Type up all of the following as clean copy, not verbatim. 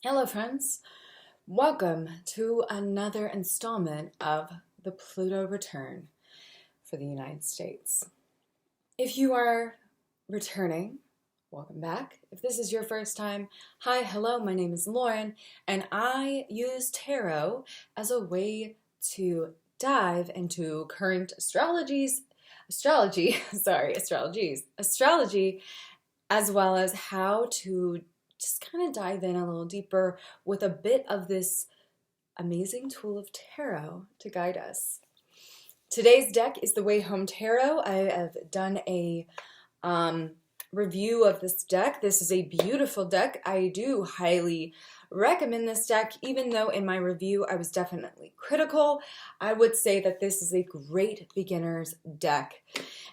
Hello friends, welcome to another installment of the Pluto return for the United States. If you are returning, welcome back. If this is your first time, hi, hello, my name is Lauren, and I use tarot as a way to dive into current astrology, as well as how to just kind of dive in a little deeper with a bit of this amazing tool of tarot to guide us. Today's deck is the Way Home Tarot. I have done a review of this deck. This is a beautiful deck. I do highly recommend this deck, even though in my review I was definitely critical. I would say that this is a great beginner's deck,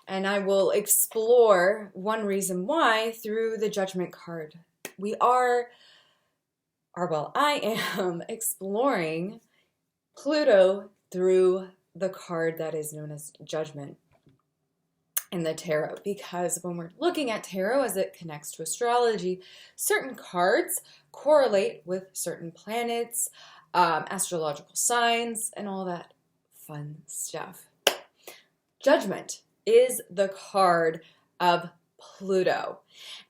and I will explore one reason why through the Judgment card. I am exploring Pluto through the card that is known as Judgment in the tarot, because when we're looking at tarot as it connects to astrology, certain cards correlate with certain planets, astrological signs, and all that fun stuff. Judgment is the card of Pluto.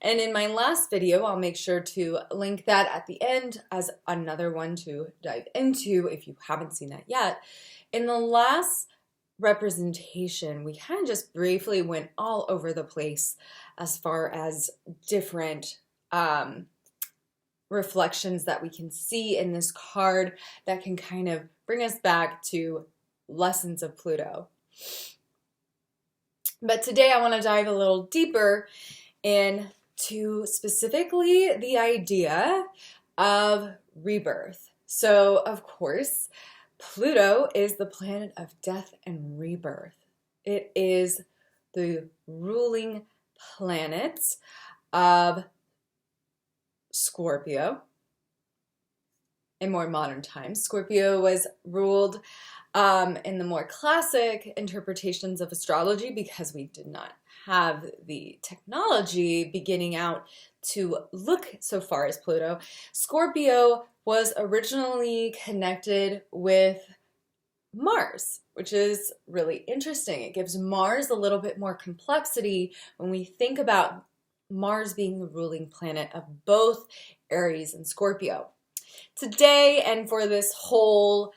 And in my last video, I'll make sure to link that at the end as another one to dive into if you haven't seen that yet. In the last representation, we kind of just briefly went all over the place as far as different reflections that we can see in this card that can kind of bring us back to lessons of Pluto. But today I want to dive a little deeper into specifically the idea of rebirth. So, of course, Pluto is the planet of death and rebirth. It is the ruling planet of Scorpio. In more modern times, Scorpio was ruled in the more classic interpretations of astrology, because we did not have the technology beginning out to look so far as Pluto. Scorpio was originally connected with Mars, which is really interesting. It gives Mars a little bit more complexity when we think about Mars being the ruling planet of both Aries and Scorpio. Today, and for this whole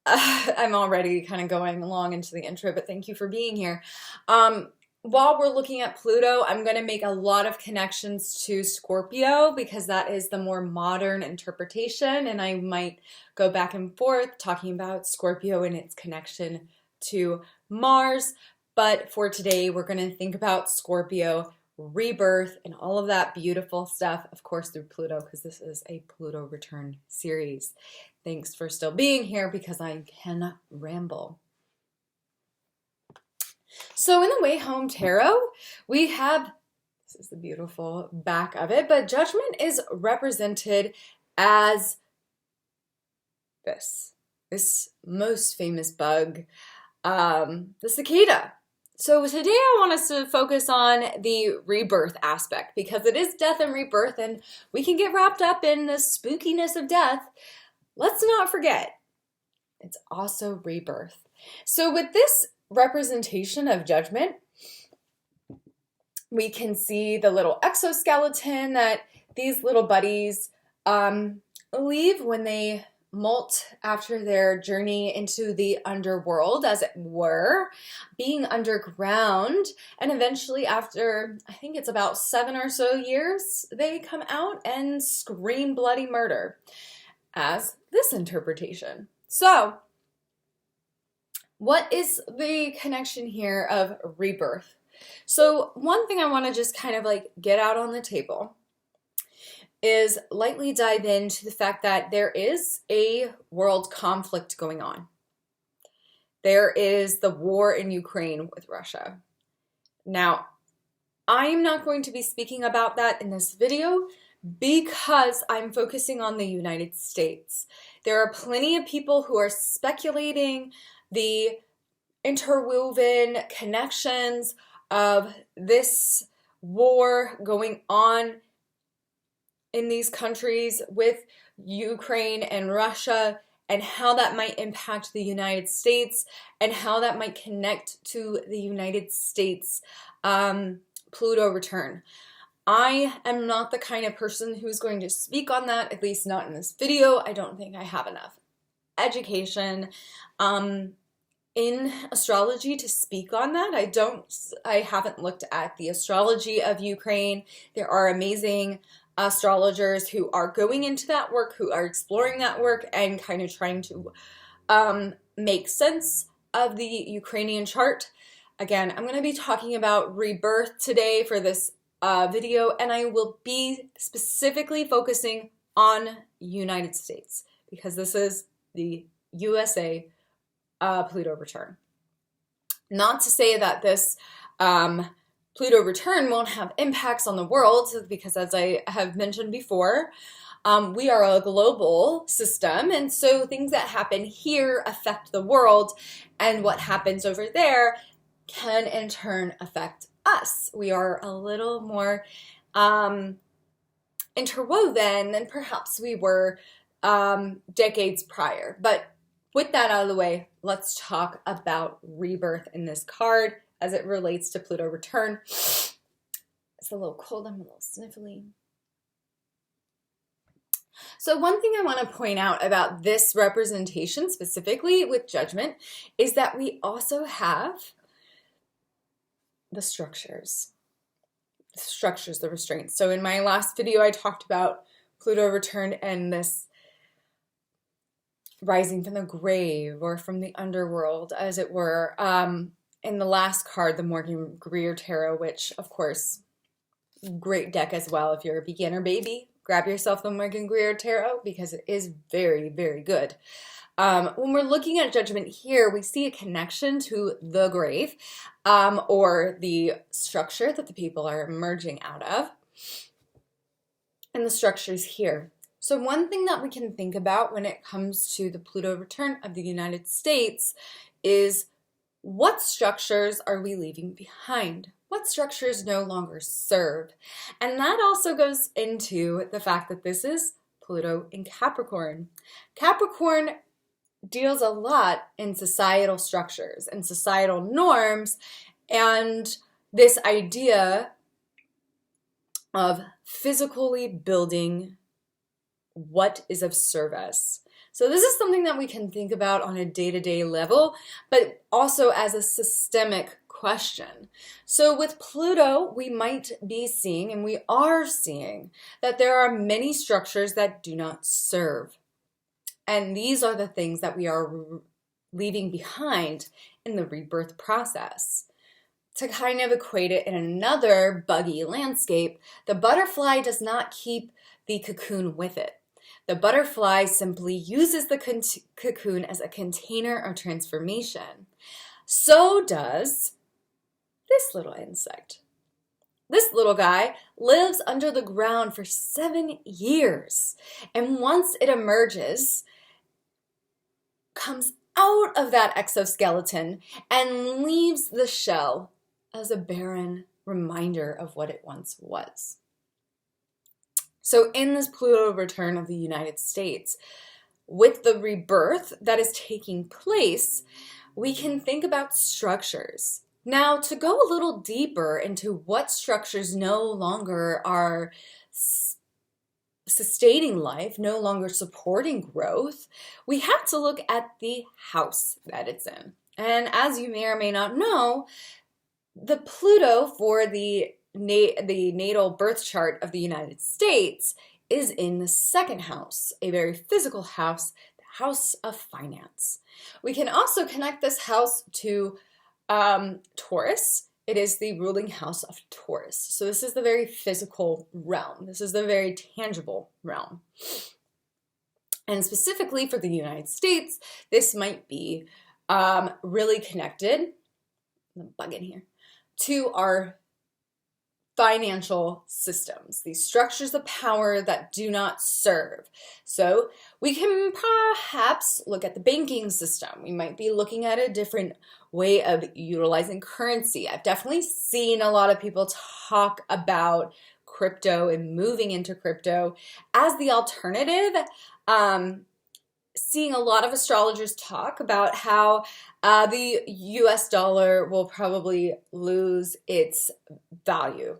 I'm already kind of going along into the intro, but thank you for being here. While we're looking at Pluto, I'm going to make a lot of connections to Scorpio because that is the more modern interpretation, and I might go back and forth talking about Scorpio and its connection to Mars. But for today, we're going to think about Scorpio, rebirth, and all of that beautiful stuff, of course, through Pluto, because this is a Pluto return series. Thanks for still being here, because I can ramble. So in the Way Home Tarot, we have, this is the beautiful back of it, but Judgment is represented as this most famous bug, the cicada. So today I want us to focus on the rebirth aspect, because it is death and rebirth, and we can get wrapped up in the spookiness of death. Let's not forget, it's also rebirth. So with this representation of Judgment, we can see the little exoskeleton that these little buddies leave when they molt after their journey into the underworld, as it were, being underground, and eventually after, I think it's about 7 or so years, they come out and scream bloody murder, as this interpretation. So, what is the connection here of rebirth? So, one thing I want to just kind of like get out on the table is lightly dive into the fact that there is a world conflict going on. There is the war in Ukraine with Russia. Now, I'm not going to be speaking about that in this video because I'm focusing on the United States. There are plenty of people who are speculating the interwoven connections of this war going on in these countries with Ukraine and Russia, and how that might impact the United States, and how that might connect to the United States Pluto return. I am not the kind of person who's going to speak on that, at least not in this video. I don't think I have enough education in astrology to speak on that. I haven't looked at the astrology of Ukraine. There are amazing astrologers who are going into that work, who are exploring that work and kind of trying to make sense of the Ukrainian chart. Again, I'm going to be talking about rebirth today for this video, and I will be specifically focusing on United States because this is the USA Pluto return. Not to say that this Pluto return won't have impacts on the world, because as I have mentioned before, we are a global system, and so things that happen here affect the world, and what happens over there can in turn affect us. We are a little more interwoven than perhaps we were decades prior. But with that out of the way, let's talk about rebirth in this card as it relates to Pluto return. It's a little cold, I'm a little sniffly. So one thing I want to point out about this representation, specifically with judgment, is that we also have the structures, the restraints. So in my last video, I talked about Pluto return and this rising from the grave or from the underworld, as it were. In the last card, the Morgan Greer Tarot, which, of course, great deck as well. If you're a beginner baby, grab yourself the Morgan Greer Tarot because it is very, very good. When we're looking at judgment here, we see a connection to the grave or the structure that the people are emerging out of. And the structures here. So one thing that we can think about when it comes to the Pluto return of the United States is, what structures are we leaving behind? What structures no longer serve? And that also goes into the fact that this is Pluto in Capricorn. Capricorn deals a lot in societal structures and societal norms, and this idea of physically building what is of service. So this is something that we can think about on a day-to-day level, but also as a systemic question. So with Pluto, we might be seeing, and we are seeing, that there are many structures that do not serve. And these are the things that we are leaving behind in the rebirth process. To kind of equate it in another buggy landscape, the butterfly does not keep the cocoon with it. The butterfly simply uses the cocoon as a container of transformation. So does this little insect. This little guy lives under the ground for 7 years, and once it emerges, comes out of that exoskeleton and leaves the shell as a barren reminder of what it once was. So in this Pluto return of the United States, with the rebirth that is taking place, we can think about structures. Now, to go a little deeper into what structures no longer are sustaining life, no longer supporting growth, we have to look at the house that it's in. And as you may or may not know, the Pluto for the natal birth chart of the United States is in the second house, a very physical house, the house of finance. We can also connect this house to Taurus. It is the ruling house of Taurus. So this is the very physical realm. This is the very tangible realm. And specifically for the United States, this might be really connected, I'm gonna bug in here, to our financial systems, these structures of power that do not serve. So we can perhaps look at the banking system. We might be looking at a different way of utilizing currency. I've definitely seen a lot of people talk about crypto and moving into crypto as the alternative. Seeing a lot of astrologers talk about how the US dollar will probably lose its value.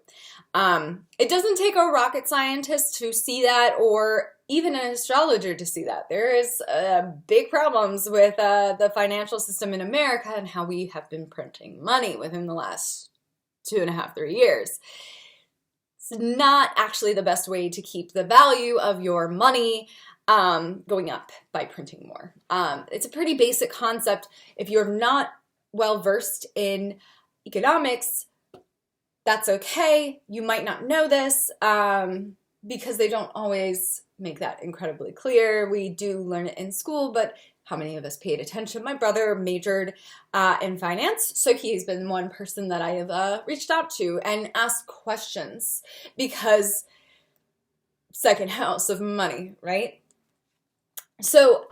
It doesn't take a rocket scientist to see that, or even an astrologer to see that. There is big problems with the financial system in America and how we have been printing money within the last 2.5, 3 years. It's not actually the best way to keep the value of your money going up by printing more. It's a pretty basic concept. If you're not well versed in economics, that's okay. You might not know this because they don't always make that incredibly clear. We do learn it in school, but how many of us paid attention? My brother majored in finance, so he's been one person that I have reached out to and asked questions, because second house of money, right? So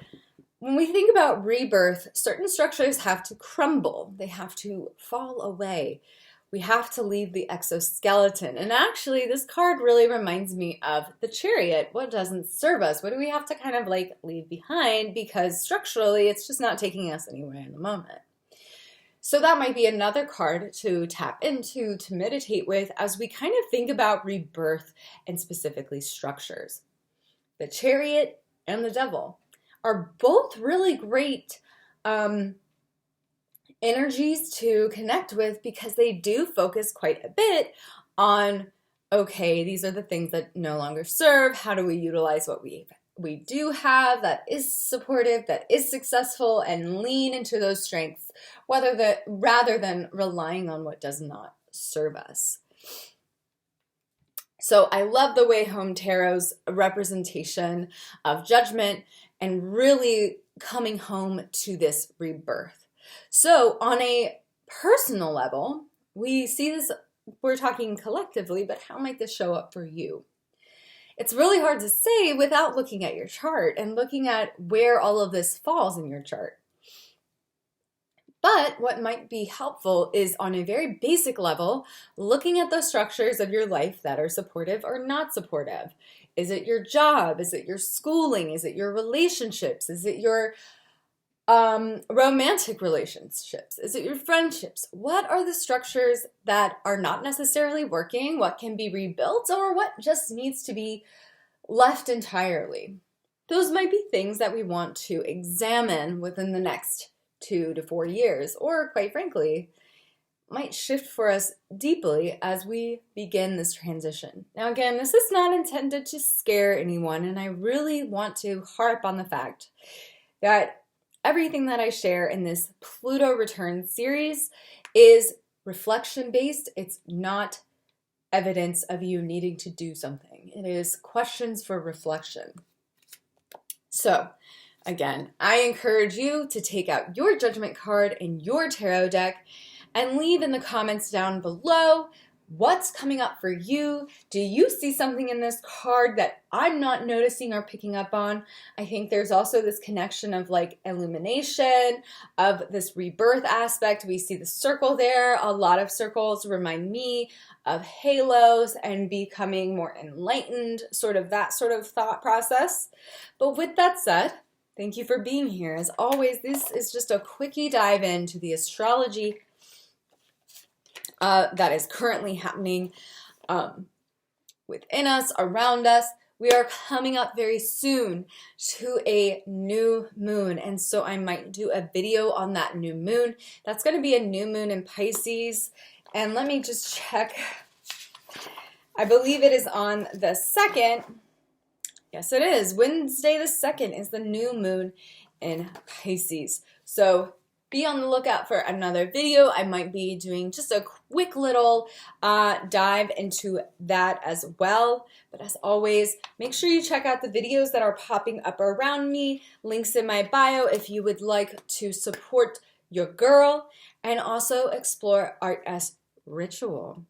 when we think about rebirth, certain structures have to crumble. They have to fall away. We have to leave the exoskeleton. And actually, this card really reminds me of the Chariot. What doesn't serve us? What do we have to kind of like leave behind? Because structurally, it's just not taking us anywhere in the moment. So that might be another card to tap into, to meditate with, as we kind of think about rebirth and specifically structures. The Chariot and the Devil are both really great energies to connect with, because they do focus quite a bit on, okay, these are the things that no longer serve. How do we utilize what we do have that is supportive, that is successful, and lean into those strengths, rather than relying on what does not serve us. So I love the Way Home Tarot's representation of judgment and really coming home to this rebirth. So on a personal level, we see this, we're talking collectively, but how might this show up for you? It's really hard to say without looking at your chart and looking at where all of this falls in your chart. But what might be helpful is, on a very basic level, looking at those structures of your life that are supportive or not supportive. Is it your job? Is it your schooling? Is it your relationships? Is it your romantic relationships? Is it your friendships? What are the structures that are not necessarily working? What can be rebuilt, or what just needs to be left entirely? Those might be things that we want to examine within the next 2 to 4 years, or quite frankly, might shift for us deeply as we begin this transition. Now again, this is not intended to scare anyone, and I really want to harp on the fact that everything that I share in this Pluto return series is reflection-based. It's not evidence of you needing to do something. It is questions for reflection. So, again, I encourage you to take out your judgment card in your tarot deck and leave in the comments down below what's coming up for you. Do you see something in this card that I'm not noticing or picking up on? I think there's also this connection of like illumination, of this rebirth aspect. We see the circle there. A lot of circles remind me of halos and becoming more enlightened, sort of that sort of thought process. But with that said, thank you for being here. As always, this is just a quickie dive into the astrology that is currently happening within us, around us. We are coming up very soon to a new moon, and so I might do a video on that new moon. That's going to be a new moon in Pisces, and let me just check. I believe it is on the 2nd. Yes, it is. Wednesday the 2nd is the new moon in Pisces. So be on the lookout for another video. I might be doing just a quick little dive into that as well. But as always, make sure you check out the videos that are popping up around me. Links in my bio if you would like to support your girl, and also explore art as ritual.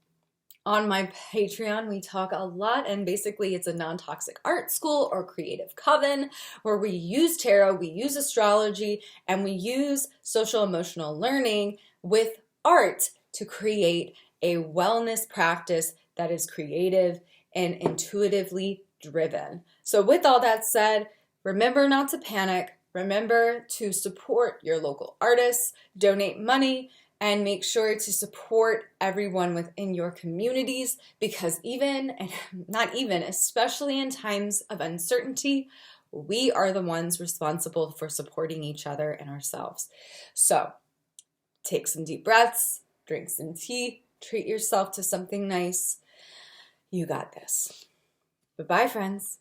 On my Patreon, we talk a lot, and basically it's a non-toxic art school or creative coven where we use tarot, we use astrology, and we use social emotional learning with art to create a wellness practice that is creative and intuitively driven. So with all that said, remember not to panic. Remember to support your local artists, donate money, and make sure to support everyone within your communities, because especially in times of uncertainty, we are the ones responsible for supporting each other and ourselves. So take some deep breaths, drink some tea, treat yourself to something nice. You got this. Bye-bye, friends.